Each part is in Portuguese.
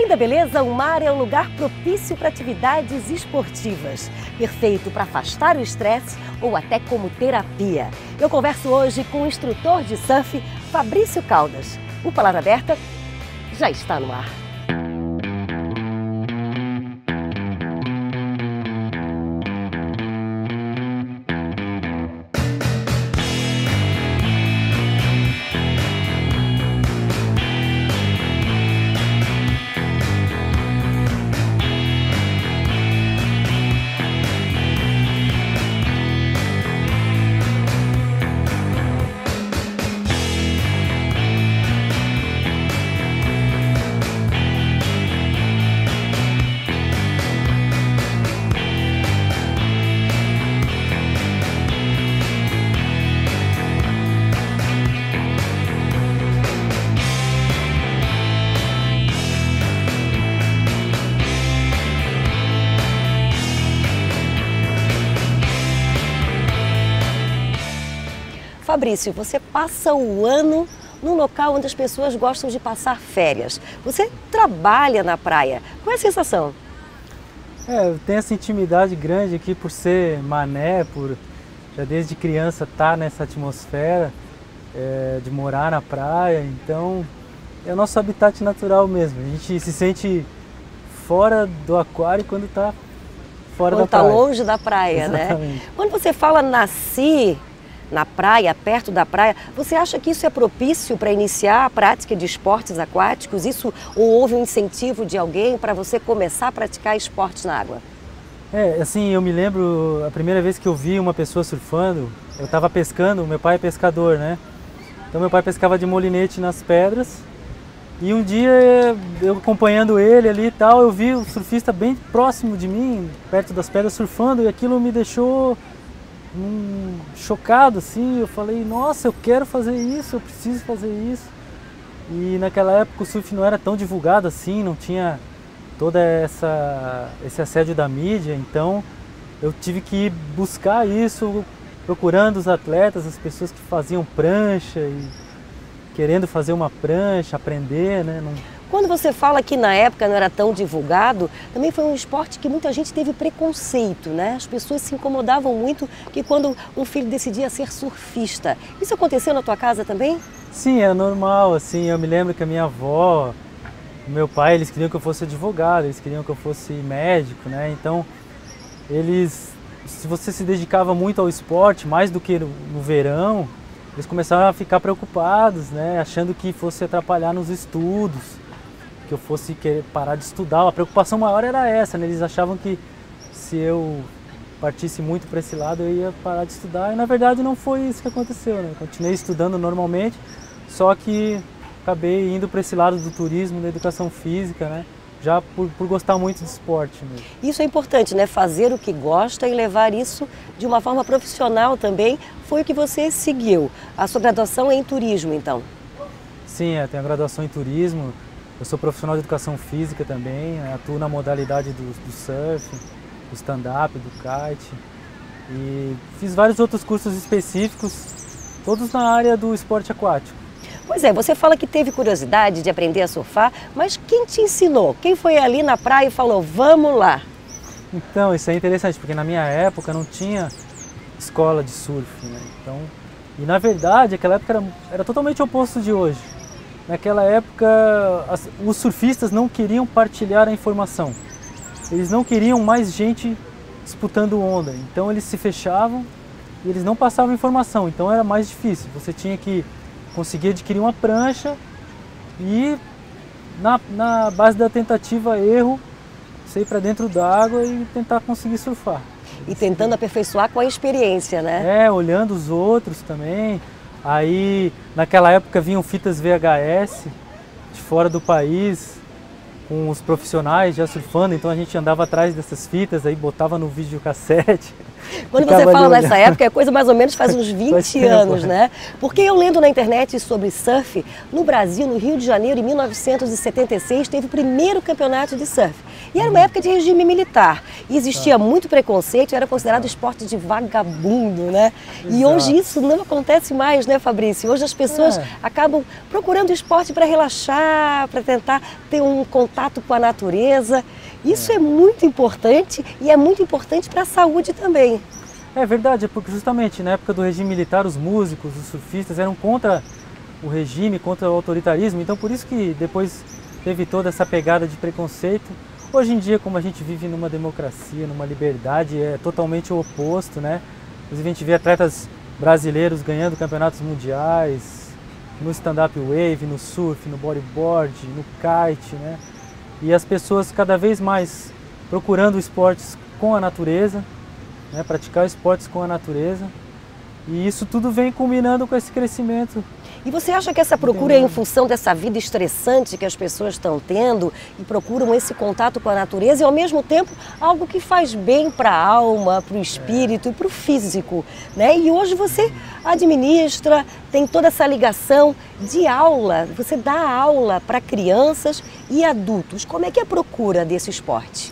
Além da beleza, o mar é um lugar propício para atividades esportivas, perfeito para afastar o estresse ou até como terapia. Eu converso hoje com o instrutor de surf, Fabrício Caldas. O Palavra Aberta já está no ar. Fabrício, você passa o ano num local onde as pessoas gostam de passar férias. Você trabalha na praia. Qual é a sensação? Eu tenho essa intimidade grande aqui por ser mané, por já desde criança estar nessa atmosfera, de morar na praia. Então, é o nosso habitat natural mesmo. A gente se sente fora do aquário quando está fora da praia. Quando está longe da praia, Exatamente. Né? Quando você fala nasci na praia, perto da praia, você acha que isso é propício para iniciar a prática de esportes aquáticos? Ou houve um incentivo de alguém para você começar a praticar esportes na água? Assim, eu me lembro a primeira vez que eu vi uma pessoa surfando, eu estava pescando, meu pai é pescador, né? Então meu pai pescava de molinete nas pedras e um dia eu acompanhando ele ali e tal, eu vi o surfista bem próximo de mim, perto das pedras surfando, e aquilo me deixou chocado, assim. Eu falei, nossa, eu quero fazer isso, eu preciso fazer isso. E naquela época o surf não era tão divulgado assim, não tinha toda esse assédio da mídia, então eu tive que buscar isso, procurando os atletas, as pessoas que faziam prancha e querendo fazer uma prancha, aprender, né? Quando você fala que na época não era tão divulgado, também foi um esporte que muita gente teve preconceito, né? As pessoas se incomodavam muito que quando um filho decidia ser surfista. Isso aconteceu na tua casa também? Sim, é normal, assim. Eu me lembro que a minha avó, o meu pai, eles queriam que eu fosse advogado, eles queriam que eu fosse médico, né? Então, se você se dedicava muito ao esporte, mais do que no verão, eles começaram a ficar preocupados, né? Achando que fosse atrapalhar nos estudos, que eu fosse querer parar de estudar. A preocupação maior era essa, né? Eles achavam que se eu partisse muito para esse lado eu ia parar de estudar, e na verdade não foi isso que aconteceu, né? Eu continuei estudando normalmente, só que acabei indo para esse lado do turismo, da educação física, né? Já por gostar muito de esporte mesmo. Isso é importante, né? Fazer o que gosta e levar isso de uma forma profissional também. Foi o que você seguiu. A sua graduação é em turismo, então? Sim, eu tenho a graduação em turismo. Eu sou profissional de educação física também, atuo na modalidade do surf, do stand-up, do kite, e fiz vários outros cursos específicos, todos na área do esporte aquático. Pois é, você fala que teve curiosidade de aprender a surfar, mas quem te ensinou? Quem foi ali na praia e falou, vamos lá? Então, isso é interessante, porque na minha época não tinha escola de surf, né? Então, e na verdade, aquela época era totalmente o oposto de hoje. Naquela época, os surfistas não queriam partilhar a informação. Eles não queriam mais gente disputando onda. Então eles se fechavam e eles não passavam informação. Então era mais difícil. Você tinha que conseguir adquirir uma prancha e, na base da tentativa erro, você ir para dentro d'água e tentar conseguir surfar. E tentando aperfeiçoar com a experiência, né? Olhando os outros também. Aí, naquela época, vinham fitas VHS de fora do país, com os profissionais já surfando, então a gente andava atrás dessas fitas, aí botava no videocassete. Quando você fala nessa época, é coisa mais ou menos faz uns 20 anos, né? Porque eu lendo na internet sobre surf, no Brasil, no Rio de Janeiro, em 1976, teve o primeiro campeonato de surf. E era uma época de regime militar. E existia muito preconceito, era considerado esporte de vagabundo, né? E hoje isso não acontece mais, né, Fabrício? Hoje as pessoas acabam procurando esporte para relaxar, para tentar ter um contato contato com a natureza. Isso é muito importante e é muito importante para a saúde também. É verdade, porque justamente na época do regime militar os músicos, os surfistas eram contra o regime, contra o autoritarismo, então por isso que depois teve toda essa pegada de preconceito. Hoje em dia, como a gente vive numa democracia, numa liberdade, é totalmente o oposto, né? Inclusive a gente vê atletas brasileiros ganhando campeonatos mundiais, no stand-up wave, no surf, no bodyboard, no kite, né? E as pessoas cada vez mais procurando esportes com a natureza, né? Praticar esportes com a natureza. E isso tudo vem culminando com esse crescimento. E você acha que essa procura é em função dessa vida estressante que as pessoas estão tendo e procuram esse contato com a natureza e ao mesmo tempo algo que faz bem para a alma, para o espírito e para o físico, né? E hoje você administra, tem toda essa ligação de aula, você dá aula para crianças e adultos. Como é que é a procura desse esporte?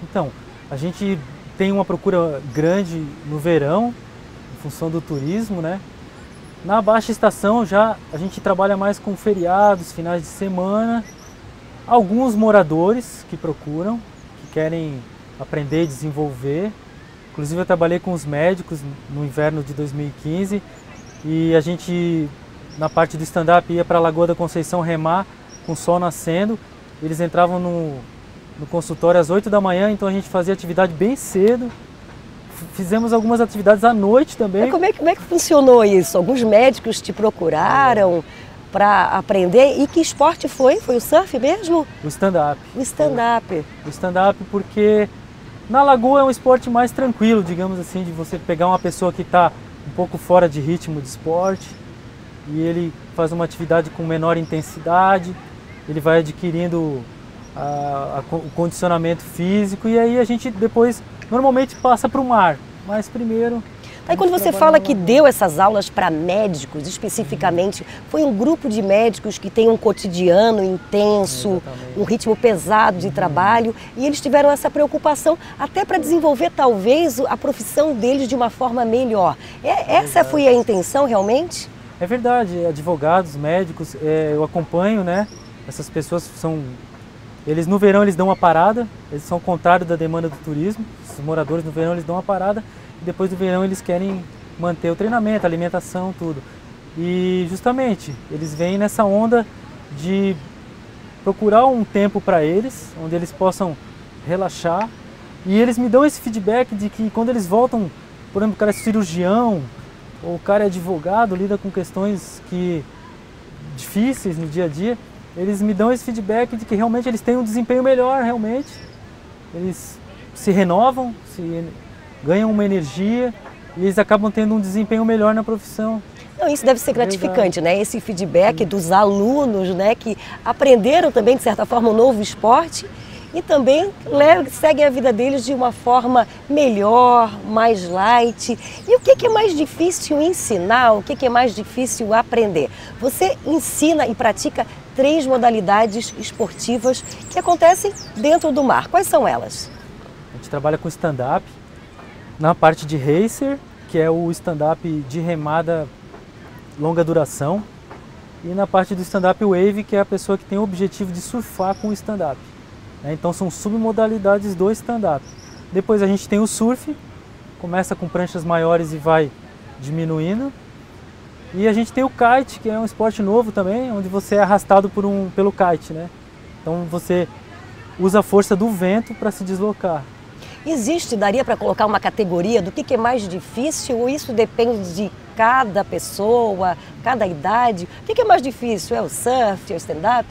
Então, a gente tem uma procura grande no verão, em função do turismo, né? Na baixa estação já a gente trabalha mais com feriados, finais de semana. Alguns moradores que procuram, que querem aprender e desenvolver. Inclusive eu trabalhei com os médicos no inverno de 2015 e a gente, na parte do stand-up, ia para a Lagoa da Conceição remar com o sol nascendo. Eles entravam no consultório às 8 da manhã, então a gente fazia atividade bem cedo. Fizemos algumas atividades à noite também. Como é que funcionou isso? Alguns médicos te procuraram para aprender? E que esporte foi? Foi o surf mesmo? O stand-up. O stand-up. O stand-up porque na lagoa é um esporte mais tranquilo, digamos assim, de você pegar uma pessoa que está um pouco fora de ritmo de esporte e ele faz uma atividade com menor intensidade, ele vai adquirindo o condicionamento físico e aí a gente depois normalmente passa para o mar, mas primeiro... Aí quando você fala que deu essas aulas para médicos, especificamente, foi um grupo de médicos que tem um cotidiano intenso, um ritmo pesado de trabalho, e eles tiveram essa preocupação até para desenvolver talvez a profissão deles de uma forma melhor. Essa foi a intenção realmente? É verdade, advogados, médicos, eu acompanho, né? Essas pessoas são... Eles no verão eles dão uma parada, eles são o contrário da demanda do turismo. Os moradores no verão eles dão uma parada e depois do verão eles querem manter o treinamento, a alimentação, tudo. E justamente eles vêm nessa onda de procurar um tempo para eles, onde eles possam relaxar. E eles me dão esse feedback de que quando eles voltam, por exemplo, o cara é cirurgião ou o cara é advogado, lida com questões difíceis no dia a dia, eles me dão esse feedback de que realmente eles têm um desempenho melhor, realmente. Eles se renovam, ganham uma energia e eles acabam tendo um desempenho melhor na profissão. Não, isso deve ser gratificante, né? Esse feedback dos alunos, né, que aprenderam também, de certa forma, um novo esporte e também seguem a vida deles de uma forma melhor, mais light. E o que é mais difícil ensinar? O que é mais difícil aprender? Você ensina e pratica 3 modalidades esportivas que acontecem dentro do mar. Quais são elas? A gente trabalha com stand-up, na parte de racer, que é o stand-up de remada longa duração, e na parte do stand-up wave, que é a pessoa que tem o objetivo de surfar com o stand-up. Então são submodalidades do stand-up. Depois a gente tem o surf, começa com pranchas maiores e vai diminuindo. E a gente tem o kite, que é um esporte novo também, onde você é arrastado pelo kite, né? Então você usa a força do vento para se deslocar. Daria para colocar uma categoria do que é mais difícil ou isso depende de cada pessoa, cada idade? O que é mais difícil? É o surf, é o stand-up?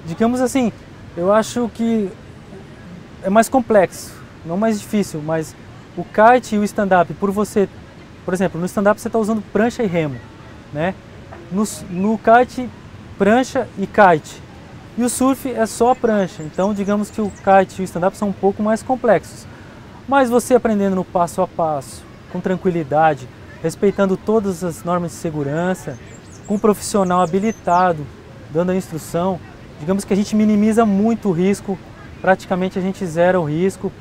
Digamos assim, eu acho que é mais complexo, não mais difícil, mas o kite e o stand-up, por exemplo, no stand-up você está usando prancha e remo, né? No kite, prancha e kite. E o surf é só a prancha, então digamos que o kite e o stand-up são um pouco mais complexos. Mas você aprendendo no passo a passo, com tranquilidade, respeitando todas as normas de segurança, com um profissional habilitado, dando a instrução, digamos que a gente minimiza muito o risco, praticamente a gente zera o risco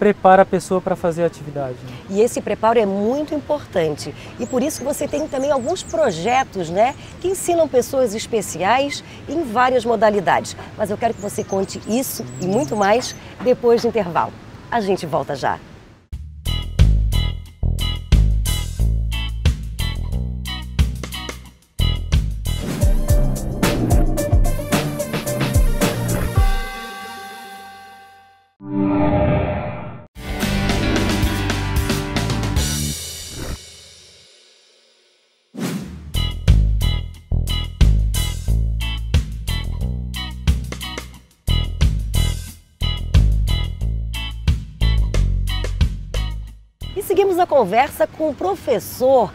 prepara a pessoa para fazer a atividade. E esse preparo é muito importante. E por isso você tem também alguns projetos, né, que ensinam pessoas especiais em várias modalidades. Mas eu quero que você conte isso e muito mais depois do intervalo. A gente volta já. Seguimos a conversa com o professor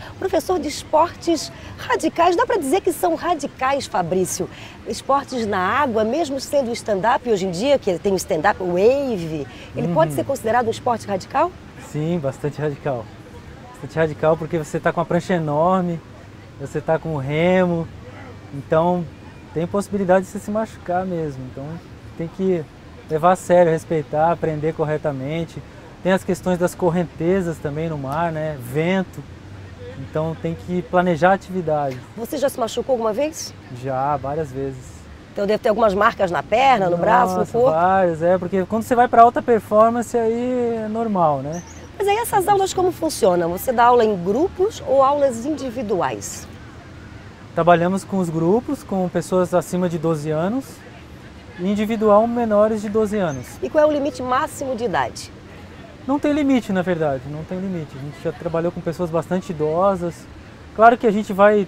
de esportes radicais. Dá para dizer que são radicais, Fabrício? Esportes na água, mesmo sendo stand-up hoje em dia, que tem o stand-up wave, ele pode ser considerado um esporte radical? Sim, bastante radical. Bastante radical porque você está com uma prancha enorme, você está com o remo, então tem possibilidade de você se machucar mesmo. Então tem que levar a sério, respeitar, aprender corretamente. Tem as questões das correntezas também no mar, né? Vento. Então tem que planejar a atividade. Você já se machucou alguma vez? Já, várias vezes. Então deve ter algumas marcas na perna, no braço, no corpo? Várias, porque quando você vai para alta performance aí é normal, né? Mas aí essas aulas como funcionam? Você dá aula em grupos ou aulas individuais? Trabalhamos com os grupos, com pessoas acima de 12 anos e individual menores de 12 anos. E qual é o limite máximo de idade? Não tem limite, na verdade, não tem limite. A gente já trabalhou com pessoas bastante idosas. Claro que a gente vai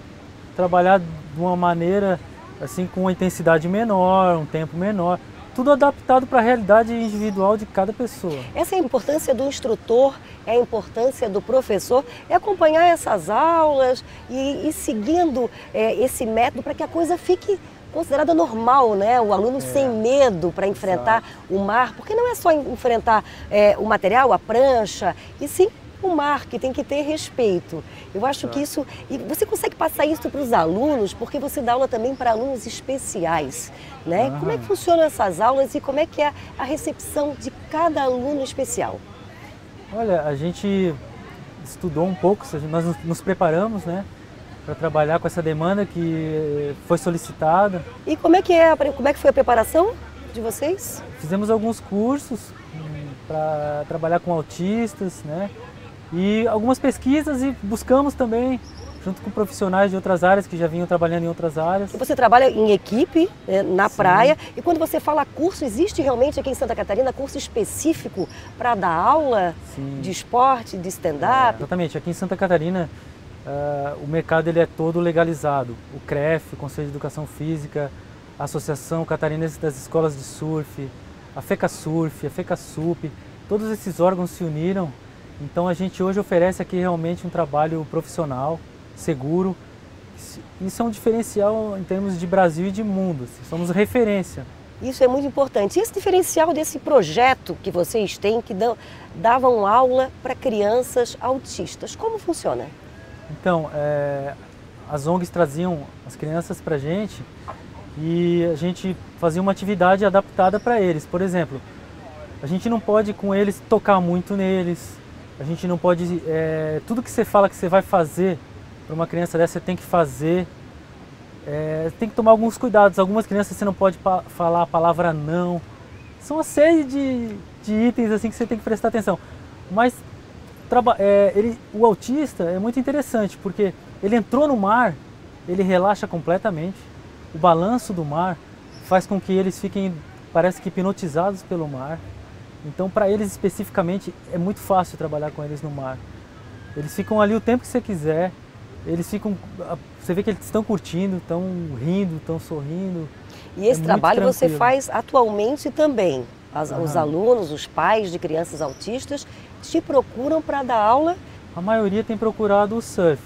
trabalhar de uma maneira, assim, com uma intensidade menor, um tempo menor. Tudo adaptado para a realidade individual de cada pessoa. Essa é a importância do instrutor, é a importância do professor, é acompanhar essas aulas e seguindo esse método para que a coisa fique considerada normal, né? O aluno sem medo para enfrentar o mar, porque não é só enfrentar o material, a prancha, e sim o mar, que tem que ter respeito. Eu acho que isso... E você consegue passar isso para os alunos, porque você dá aula também para alunos especiais, né? Como é que funcionam essas aulas e como é que é a recepção de cada aluno especial? Olha, a gente estudou um pouco, nós nos preparamos, né, para trabalhar com essa demanda que foi solicitada. E como é que foi a preparação de vocês? Fizemos alguns cursos para trabalhar com autistas, né? E algumas pesquisas e buscamos também, junto com profissionais de outras áreas que já vinham trabalhando em outras áreas. Você trabalha em equipe, na praia, e quando você fala curso, existe realmente aqui em Santa Catarina curso específico para dar aula de esporte, de stand-up? Exatamente, aqui em Santa Catarina o mercado ele é todo legalizado. O CREF, o Conselho de Educação Física, a Associação Catarinense das Escolas de Surf, a FECASURF, a FECASUP, todos esses órgãos se uniram. Então a gente hoje oferece aqui realmente um trabalho profissional, seguro. Isso é um diferencial em termos de Brasil e de mundo, somos referência. Isso é muito importante. E esse diferencial desse projeto que vocês têm, que davam aula para crianças autistas, como funciona? Então, as ONGs traziam as crianças para a gente e a gente fazia uma atividade adaptada para eles. Por exemplo, a gente não pode com eles tocar muito neles, a gente não pode... tudo que você fala que você vai fazer para uma criança dessa, você tem que fazer. Tem que tomar alguns cuidados. Algumas crianças você não pode falar a palavra não. São uma série de itens assim que você tem que prestar atenção. Mas o autista é muito interessante, porque ele entrou no mar, ele relaxa completamente. O balanço do mar faz com que eles fiquem, parece que hipnotizados pelo mar. Então, para eles especificamente, é muito fácil trabalhar com eles no mar. Eles ficam ali o tempo que você quiser, você vê que eles estão curtindo, estão rindo, estão sorrindo. E esse trabalho você faz atualmente também? Os alunos, os pais de crianças autistas te procuram para dar aula? A maioria tem procurado o surf.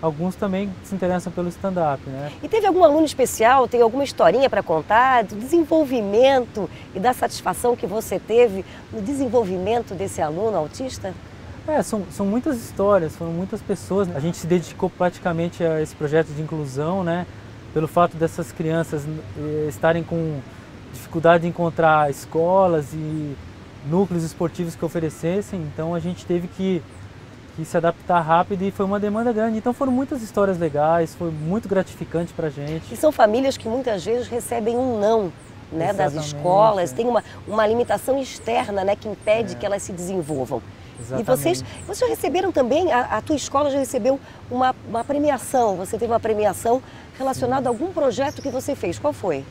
Alguns também se interessam pelo stand-up, né? E teve algum aluno especial, tem alguma historinha para contar do desenvolvimento e da satisfação que você teve no desenvolvimento desse aluno autista? São muitas histórias, foram muitas pessoas. A gente se dedicou praticamente a esse projeto de inclusão, né? Pelo fato dessas crianças estarem com dificuldade de encontrar escolas e núcleos esportivos que oferecessem, então a gente teve que se adaptar rápido e foi uma demanda grande. Então foram muitas histórias legais, foi muito gratificante para a gente. E são famílias que muitas vezes recebem um não, né, das escolas, tem uma limitação externa, né, que impede que elas se desenvolvam. Exatamente. E vocês receberam também, a tua escola já recebeu uma premiação, você teve uma premiação relacionada a algum projeto que você fez, qual foi?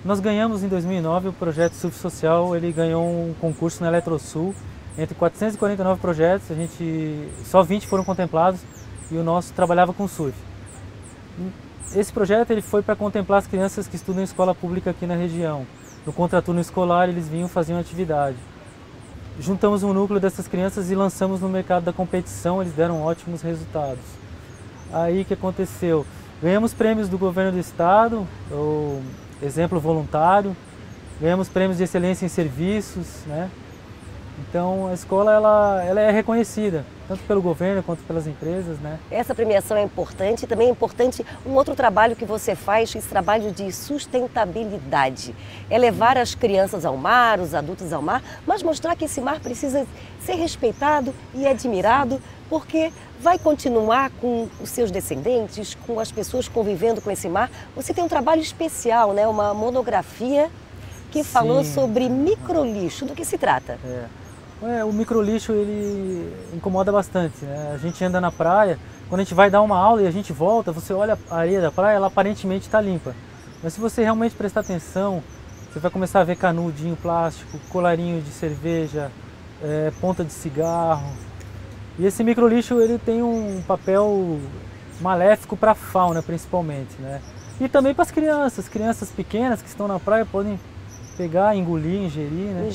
Nós ganhamos em 2009 o projeto Surf Social, ele ganhou um concurso na Eletrosul, entre 449 projetos, só 20 foram contemplados e o nosso trabalhava com surf. Esse projeto ele foi para contemplar as crianças que estudam em escola pública aqui na região. No contraturno escolar eles vinham fazer uma atividade. Juntamos um núcleo dessas crianças e lançamos no mercado da competição, eles deram ótimos resultados. Aí o que aconteceu? Ganhamos prêmios do governo do estado, o exemplo voluntário, ganhamos prêmios de excelência em serviços, né? Então a escola ela é reconhecida, tanto pelo governo quanto pelas empresas, né? Essa premiação é importante e também é importante um outro trabalho que você faz, esse trabalho de sustentabilidade. É levar as crianças ao mar, os adultos ao mar, mas mostrar que esse mar precisa ser respeitado e admirado, porque vai continuar com os seus descendentes, com as pessoas convivendo com esse mar. Você tem um trabalho especial, né? Uma monografia que falou sobre microlixo. Do que se trata? O microlixo ele incomoda bastante, né? A gente anda na praia, quando a gente vai dar uma aula e a gente volta, você olha a areia da praia, ela aparentemente está limpa. Mas se você realmente prestar atenção, você vai começar a ver canudinho plástico, colarinho de cerveja, ponta de cigarro. E esse microlixo ele tem um papel maléfico para a fauna principalmente, né? E também para as crianças pequenas que estão na praia podem pegar, engolir, ingerir, né?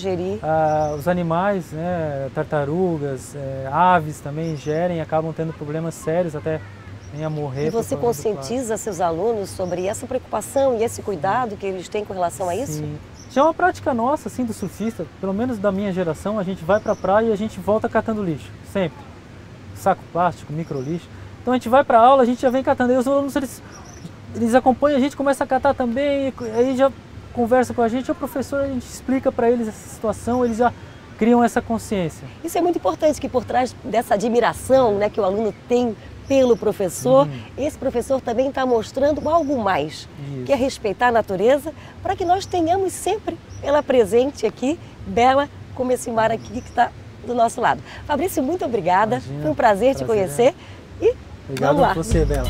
Os animais, né, tartarugas, aves também ingerem, acabam tendo problemas sérios, até nem a morrer. E você conscientiza seus alunos sobre essa preocupação e esse cuidado que eles têm com relação a isso? Sim. Já é uma prática nossa, assim, do surfista, pelo menos da minha geração, a gente vai para a praia e a gente volta catando lixo, sempre. Saco plástico, microlixo. Então a gente vai para a aula, a gente já vem catando, e os alunos eles acompanham, a gente começa a catar também, e aí já conversa com a gente, o professor, a gente explica para eles essa situação, eles já criam essa consciência. Isso é muito importante, que por trás dessa admiração, né, que o aluno tem pelo professor, esse professor também está mostrando algo mais, que é respeitar a natureza, para que nós tenhamos sempre ela presente aqui, bela como esse mar aqui que está do nosso lado. Fabrício, muito obrigada, foi um prazer te conhecer e obrigado vamos lá. Obrigado a você, Bela.